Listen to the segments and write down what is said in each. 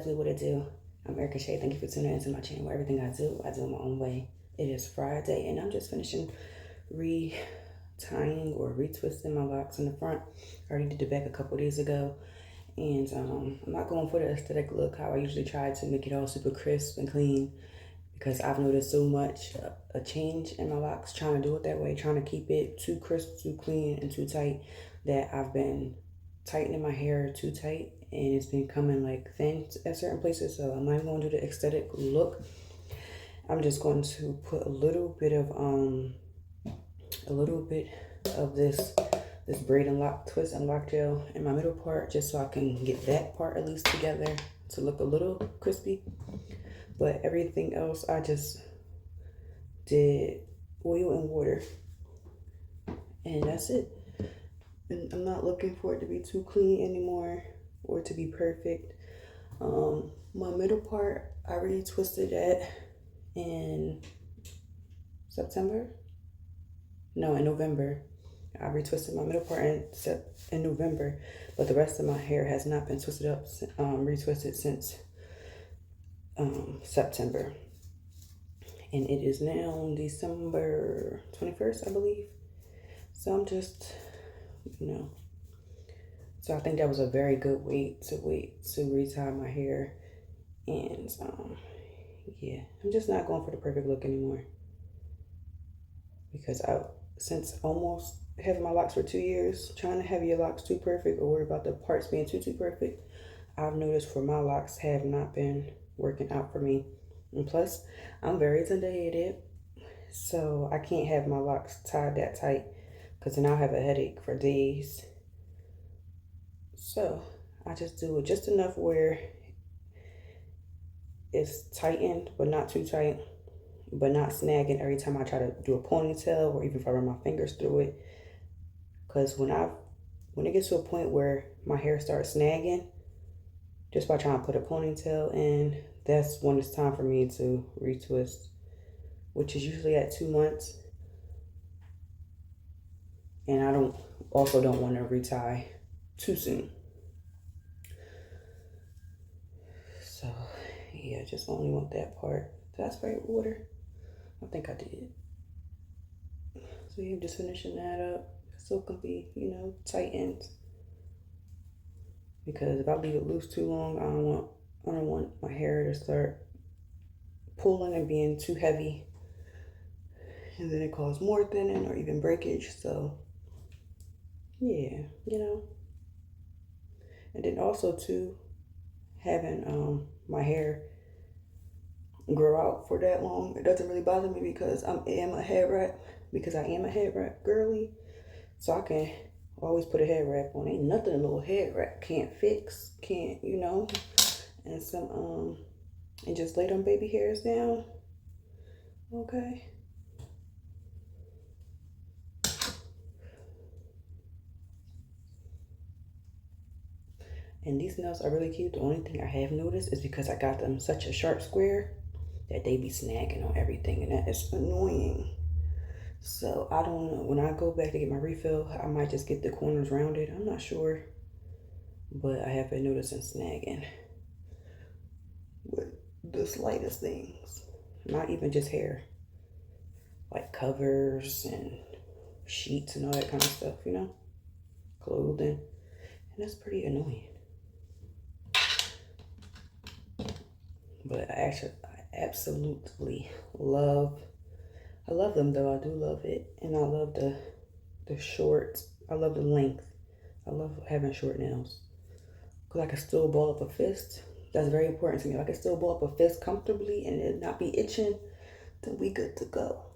definitely what I do. I'm Erica Shea. Thank you for tuning into my channel where everything I do in my own way. It is Friday and I'm just finishing retying or retwisting my locks in the front. I already did the back a couple days ago. And I'm not going for the aesthetic look, how I usually try to make it all super crisp and clean, because I've noticed so much a change in my locks trying to do it that way, trying to keep it too crisp, too clean, and too tight, that I've been tightening my hair too tight and it's been coming like thin at certain places. So I'm not going to do the aesthetic look. I'm just going to put a little bit of this braid and lock, twist and lock gel in my middle part, just so I can get that part at least together to look a little crispy. But everything else, I just did oil and water, and that's it. And I'm not looking for it to be too clean anymore or to be perfect. My middle part, I already twisted that in November. I retwisted my middle part in November, but the rest of my hair has not been twisted up, retwisted since September. And it is now December 21st, I believe. So I'm just, so I think that was a very good wait to retie my hair. And yeah, I'm just not going for the perfect look anymore, because since almost having my locks for 2 years, trying to have your locks too perfect or worry about the parts being too perfect, I've noticed for my locks have not been working out for me. And plus, I'm very tender-headed, so I can't have my locks tied that tight, because then I'll have a headache for days. So I just do it just enough where it's tightened, but not too tight, but not snagging every time I try to do a ponytail, or even if I run my fingers through it. Because when it gets to a point where my hair starts snagging, just by trying to put a ponytail in, that's when it's time for me to retwist, which is usually at 2 months. And I don't want to retie too soon. So yeah, just only want that part. Did I spray water? I think I did. So yeah, I'm just finishing that up so it can be, tightened. Because if I leave it loose too long, I don't want my hair to start pulling and being too heavy, and then it causes more thinning or even breakage. So yeah, and then also too, having my hair grow out for that long, it doesn't really bother me, because I am a head wrap girly, so I can always put a head wrap on. Ain't nothing a little head wrap can't fix, and some and just lay them baby hairs down. Okay. And these nails are really cute. The only thing I have noticed is because I got them such a sharp square that they be snagging on everything, and that is annoying. So I don't know. When I go back to get my refill, I might just get the corners rounded. I'm not sure. But I have been noticing snagging with the slightest things. Not even just hair. Like covers and sheets and all that kind of stuff, clothing. And that's pretty annoying. But I absolutely love them, though. I do love it. And I love the short. I love the length. I love having short nails, because I can still ball up a fist. That's very important to me. If I can still ball up a fist comfortably and it not be itching, then we good to go.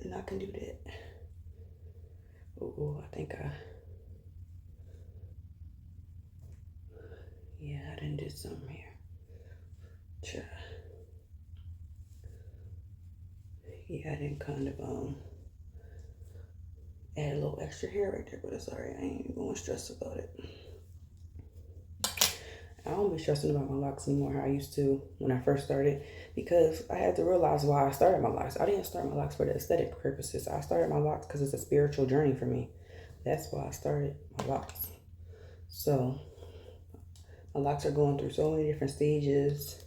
And I can do that. Oh, I think I done did something here. Yeah, I didn't kind of add a little extra hair right there, but it's alright. I ain't even going to stress about it. I don't be stressing about my locks anymore how I used to when I first started, because I had to realize why I started my locks. I didn't start my locks for the aesthetic purposes. I started my locks because it's a spiritual journey for me. That's why I started my locks. So My locks are going through so many different stages,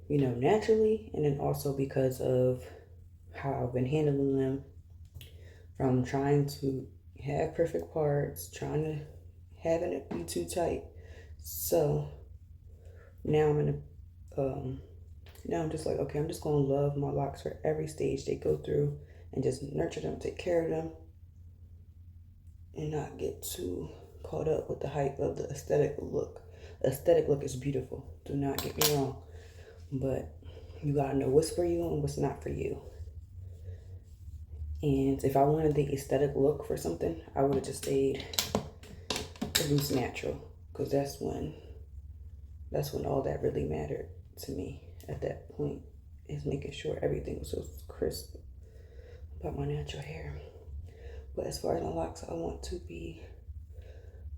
you know, naturally, and then also because of how I've been handling them, from trying to have perfect parts, trying to having it be too tight. So now now I'm just like, okay, I'm just gonna love my locks for every stage they go through and just nurture them, take care of them, and not get too caught up with the hype of the aesthetic look. Aesthetic look is beautiful, do not get me wrong, but you gotta know what's for you and what's not for you. And if I wanted the aesthetic look for something, I would have just stayed loose natural, because that's when all that really mattered to me at that point, is making sure everything was so crisp about my natural hair. But as far as my locks, I want to be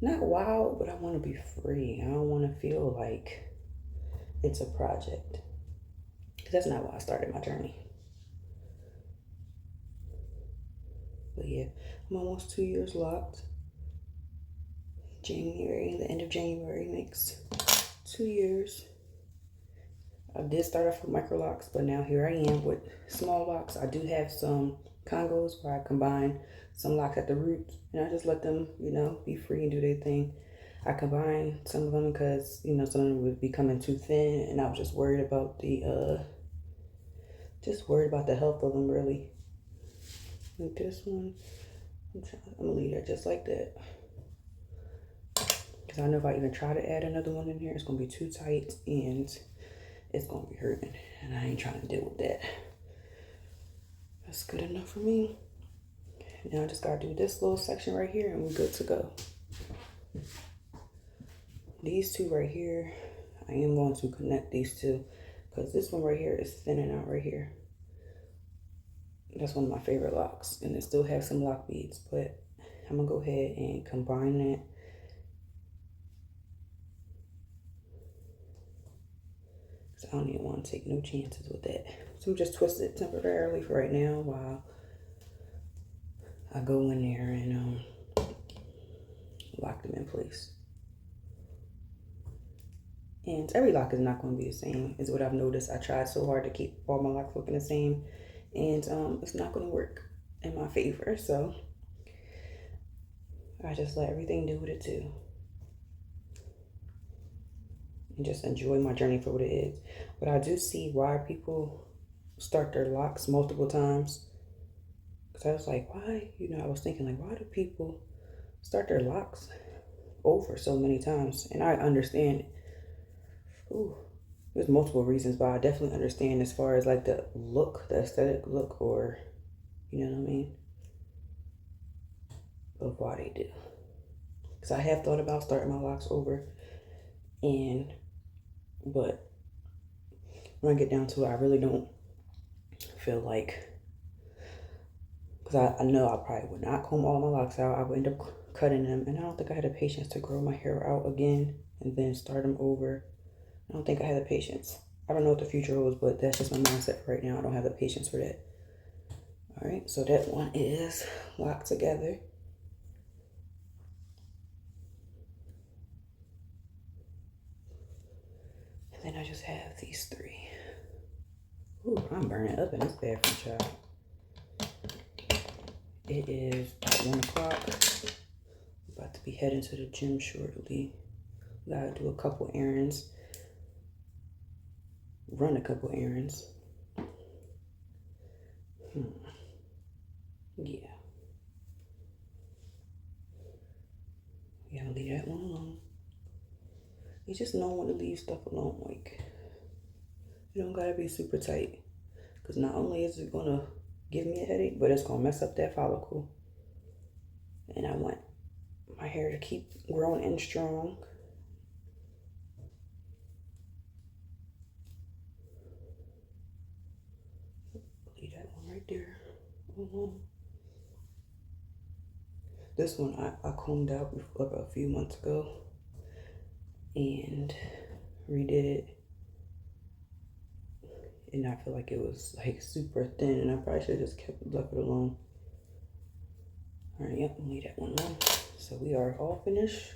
not wild, but I want to be free. I don't want to feel like it's a project, because that's not why I started my journey. But yeah, I'm almost 2 years locked. January, the end of January makes 2 years. I did start off with micro locks, but now here I am with small locks. I do have some congos where I combine some locks at the roots, and I just let them, you know, be free and do their thing. I combine some of them because, you know, some of them would be coming too thin, and I was just worried about the health of them, really. Like this one, I'm gonna leave that just like that, because I know if I even try to add another one in here, it's gonna be too tight and it's gonna be hurting, and I ain't trying to deal with that. That's good enough for me. Now I just gotta do this little section right here and we're good to go. These two right here, I am going to connect these two, because this one right here is thinning out right here. That's one of my favorite locks, and it still has some lock beads, but I'm gonna go ahead and combine that. I don't even want to take no chances with that. So just twist it temporarily for right now while I go in there and lock them in place. And every lock is not going to be the same, is what I've noticed. I tried so hard to keep all my locks looking the same, and it's not going to work in my favor. So I just let everything do what it do, and just enjoy my journey for what it is. But I do see why people start their locks multiple times. Because I was like, why? You know, I was thinking, like, why do people start their locks over so many times? And I understand, there's multiple reasons, but I definitely understand as far as like the look, the aesthetic look, or, you know what I mean, of why they do. Because I have thought about starting my locks over, but when I get down to it, I really don't feel like, because I know I probably would not comb all my locks out. I would end up cutting them, and I don't think I had the patience to grow my hair out again and then start them over. I don't think I have the patience. I don't know what the future holds, but that's just my mindset right now. I don't have the patience for that. All right, so that one is locked together. And then I just have these three. Ooh, I'm burning up in this bathroom, child. It is about 1 o'clock. About to be heading to the gym shortly. Gotta do a couple errands. Run a couple errands. Yeah. I'll leave that one alone. You just know when to leave stuff alone. Like, you don't gotta be super tight, because not only is it gonna give me a headache, but it's gonna mess up that follicle. And I want my hair to keep growing and strong. Leave that one right there. This one I combed out like a few months ago and redid it, and I feel like it was like super thin, and I probably should have just left it alone. All right, yep, leave that one alone. So we are all finished.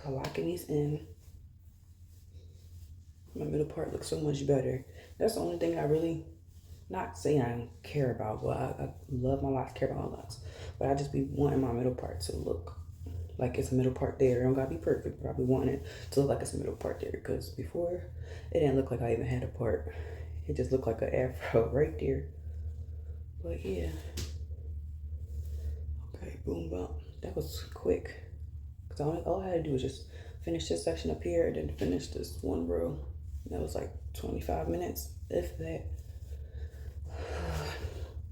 by locking these in. My middle part looks so much better. That's the only thing I really, not saying I don't care about, but I love my locks, care about my locks. But I just be wanting my middle part to look like it's a middle part there. It don't gotta be perfect, but I be wanting it to look like it's a middle part there. Because before, it didn't look like I even had a part. It just looked like an afro right there. But yeah. Okay, boom, bump. That was quick. Because all I had to do was just finish this section up here and then finish this one row. That was like 25 minutes, if that.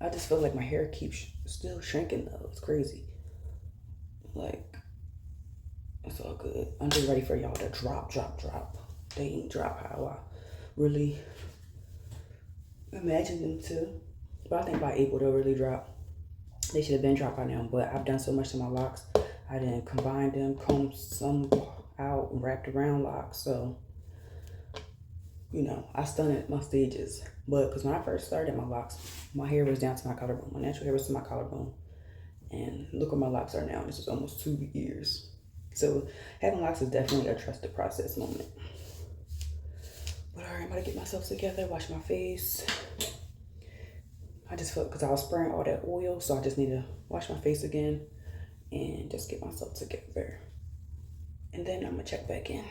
I just feel like my hair keeps still shrinking though. It's crazy. Like, it's all good. I'm just ready for y'all to drop. They ain't drop how I really imagined them to. But I think by April they'll really drop. They should have been dropped by now, but I've done so much to my locks. I didn't combine them, combed some out, and wrapped around locks. So, you know, I stunted my stages. But because when I first started my locks, my hair was down to my collarbone. My natural hair was to my collarbone. And look where my locks are now. This is almost 2 years. So having locks is definitely a trusted process moment. But all right, I'm about to get myself together, wash my face. I just felt, because I was spraying all that oil, so I just need to wash my face again and just get myself together. And then I'm gonna check back in.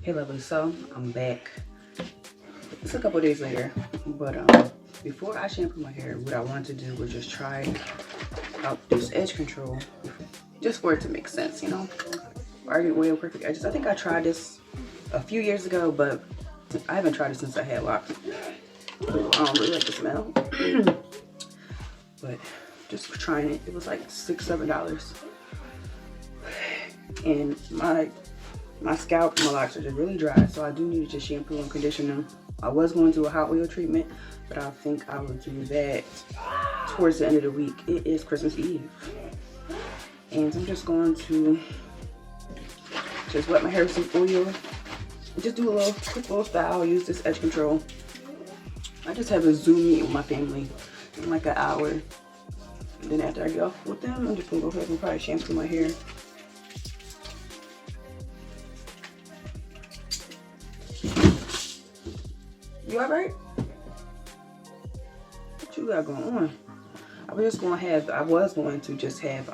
Hey lovely, so I'm back. It's a couple days later, but before I shampoo my hair, what I wanted to do was just try out this edge control, just for it to make sense, you know? Already oil perfect edges. I think I tried this a few years ago, but I haven't tried it since I had locks. I don't really like the smell. But just trying it, it was like $6-7. And my scalp and my locks are just really dry, so I do need to just shampoo and condition them. I was going to do a hot oil treatment, but I think I will do that towards the end of the week. It is Christmas Eve. And I'm just going to just wet my hair with some oil. Just do a quick little style, use this edge control. I just have a Zoom meeting with my family in like an hour. And then after I get off with them, I'm just gonna go ahead and probably shampoo my hair. You alright? What you got going on? I was going to just have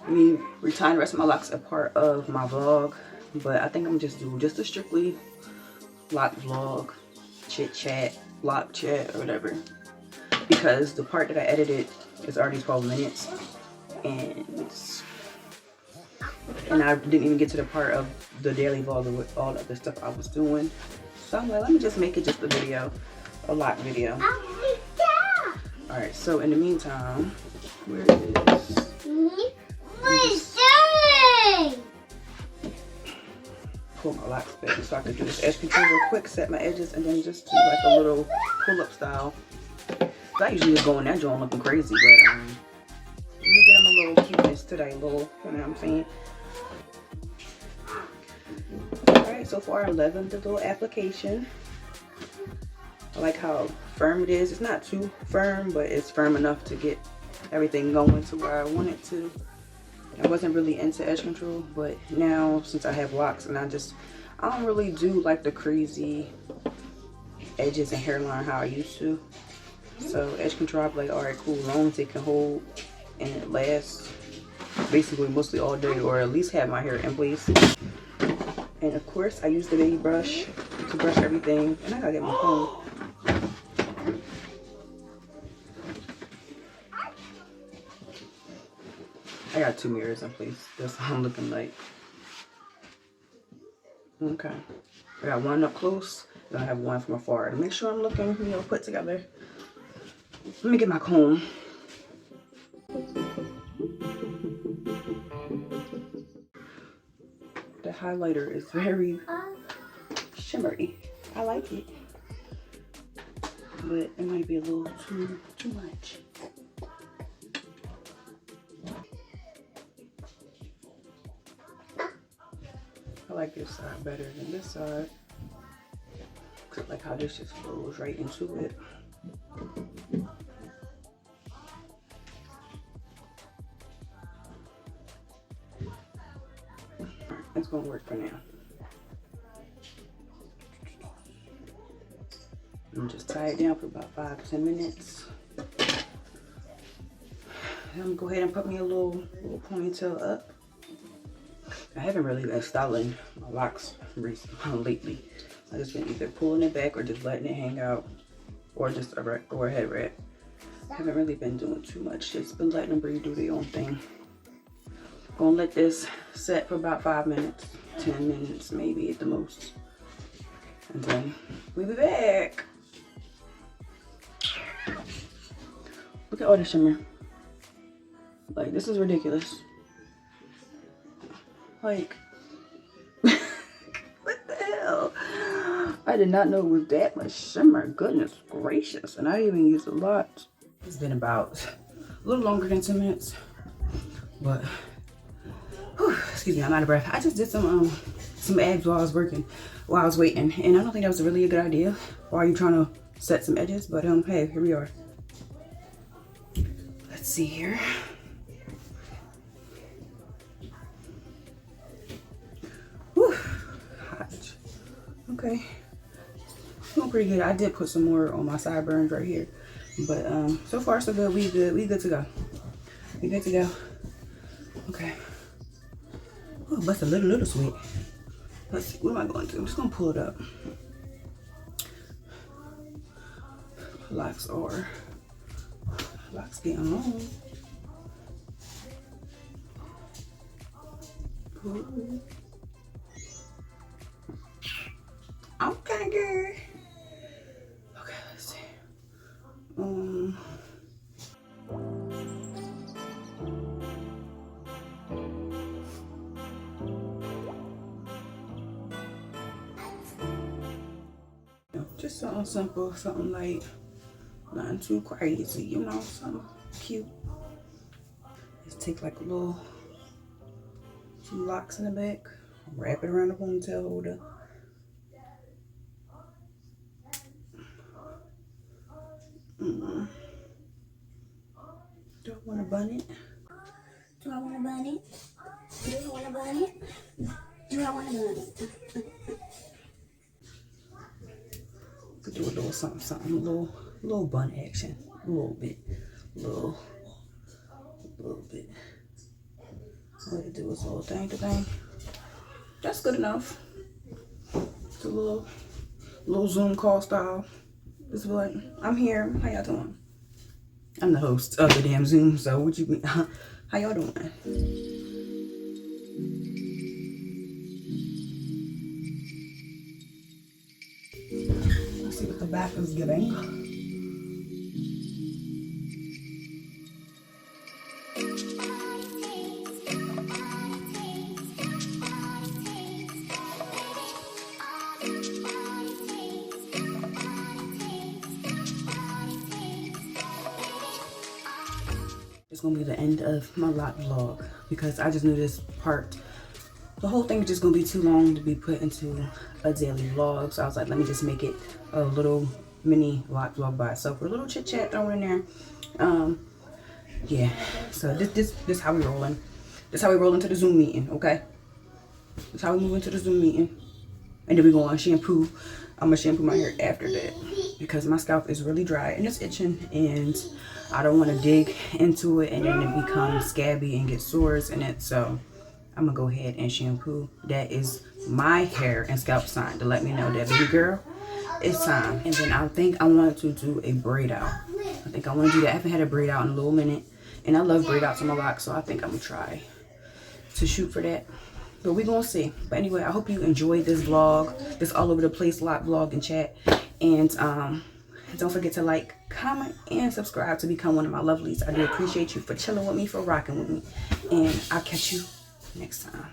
me retying the rest of my locks a part of my vlog, but I think I'm just do just a strictly lock vlog, chit chat, lock chat, or whatever, because the part that I edited is already 12 minutes, and I didn't even get to the part of the daily vlog with all of the stuff I was doing. So I'm like, let me just make it just a video, a lock video. Alright, so in the meantime, where is pull my locks back so I can do this edge control real quick, set my edges, and then just do like a little pull-up style. I usually just go in that joint looking crazy, but let me get them a little cuteness today, you know what I'm saying? Alright, so far I love the little application. I like how firm it is. It's not too firm, but it's firm enough to get everything going to where I want it to. I wasn't really into edge control, but now since I have locks and I don't really do like the crazy edges and hairline how I used to. So edge control, I'm like, alright, cool, as long as it can hold and it lasts basically mostly all day, or at least have my hair in place. And of course I use the baby brush to brush everything, and I gotta get my comb. I got 2 mirrors in place. That's how I'm looking like. Okay. I got one up close, then I have one from afar to make sure I'm looking, you know, put together. Let me get my comb. The highlighter is very shimmery. I like it, but it might be a little too much. I like this side better than this side. I like how this just flows right into it. it's gonna work for now. And just tie it down for about 5 to 10 minutes. I'm gonna go ahead and put me a little ponytail up. I haven't really been styling my locks lately. I just been either pulling it back or just letting it hang out, or just a head wrap. I haven't really been doing too much. Just been letting them breathe, do their own thing. Gonna let this set for about 5 minutes, 10 minutes maybe at the most, and then we'll be back. Look at all the shimmer. Like, this is ridiculous. Like, what the hell? I did not know it was that much shimmer. Goodness gracious. And I even used a lot. It's been about a little longer than 10 minutes. But, whew, excuse me, I'm out of breath. I just did some abs while I was working, while I was waiting. And I don't think that was really a good idea while you're trying to set some edges. But, hey, here we are. Let's see here. Whew, hot. Okay, doing pretty good. I did put some more on my sideburns right here, but so far so good. We good to go. We good to go. Okay. Oh, that's a little sweet. Let's see. What am I going to? I'm just gonna pull it up. Locks getting long. Ooh. Okay, girl. Okay, let's see. Just something simple, something light, nothing too crazy, you know, something cute. Just take like some locks in the back, wrap it around the ponytail holder. Do I want to bun it? Do I want to bun it? Do I want to bun it? Do I want to bun it? Could do a little something, a little bun action, a little bit. All I do is a little thing to thing. That's good enough. It's a little Zoom call style. Just be like, I'm here. How y'all doing? I'm the host of the damn Zoom, so what you mean? How y'all doing? Let's see what the back is giving. It's gonna be the end of my lock vlog because I just knew this part, the whole thing is just gonna be too long to be put into a daily vlog. So I was like, let me just make it a little mini lock vlog by itself with a little chit chat thrown in there. Yeah, so this how we rolling. This how we roll into the Zoom meeting, okay? This how we move into the Zoom meeting. And then we go on shampoo. I'm gonna shampoo my hair after that because my scalp is really dry and it's itching, and I don't want to dig into it and then it becomes scabby and get sores in it. So I'm gonna go ahead and shampoo. That is my hair and scalp sign to let me know that, baby girl, it's time. And then I think I want to do a braid out. I think I want to do that. I haven't had a braid out in a little minute, and I love braid outs on my locks, so I think I'm gonna try to shoot for that. But we're gonna see. But anyway, I hope you enjoyed this vlog, this all over the place lock vlog and chat. And don't forget to like, comment, and subscribe to become one of my lovelies. I do appreciate you for chilling with me, for rocking with me, and I'll catch you next time.